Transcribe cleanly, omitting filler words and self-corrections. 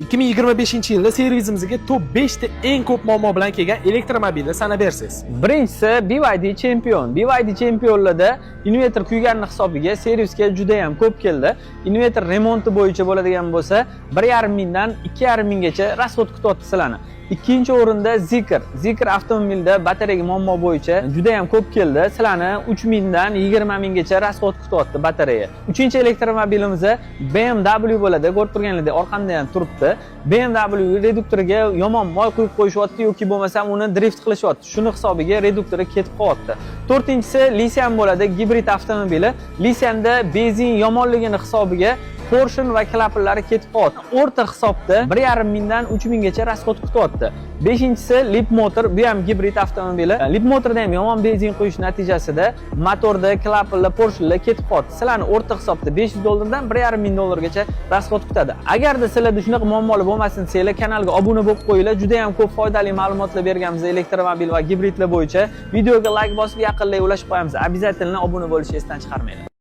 2025-yilda servisimizga top 5 ta eng ko'p muammo bilan kelgan elektromobilni sanab bersangiz. Birinchisi BYD Champion. BYD Championlarda inverter kuygani hisobiga servisga juda ham ko'p keldi. Inverter remonti bo'yicha bo'ladigan bo'lsa, 1,5 mingdan 2,5 minggacha rasxod kutyapti sizlarni. Ikkinchi o'rinda Zikr avtomobilda batareya muammo bo'yicha juda ham ko'p keldi. Sizlarni 3 mingdan 20 minggacha rasxod kutyapti batareya. Uchinchi elektromobilimiz BMW bo'ladi. Ko'rib turganingizdek orqamda ham turibdi. BMW reduktoriga yomon moy quyib qo'yishyapti yoki bo'lmasam uni drift qilishyapti. Shuni hisobiga reduktori ketib qolyapti. To'rtinchisi Lisian bo'ladi, gibrid avtomobili. Lisianda benzin yomonligini hisobiga portion va klapanlari ketib qolyapti. O'rta hisobda 1,5 mingdan 3 minggacha rasxod kutyapti. Beshinchisi Leapmotor, bu ham gibrid avtomobili. Leapmotorda ham yomon benzin quyish natijasida motorda klapanlar, portionlar ketib qolyapti. Sizlarni o'rta hisobda $500 dan 1,5 ming dollargacha rasxod kutadi. Agarda sizlarda shunaqa muammolar bo'lmasin desanglar, kanalga obuna bo'lib qo'yinglar. Juda ham ko'p foydali ma'lumotlar berganmiz elektromobil va gibridlar bo'yicha. Videoga like bosib, yaqinlarga ulashib qo'yamiz. Обязательно obuna bo'lishni esdan chiqarmanglar.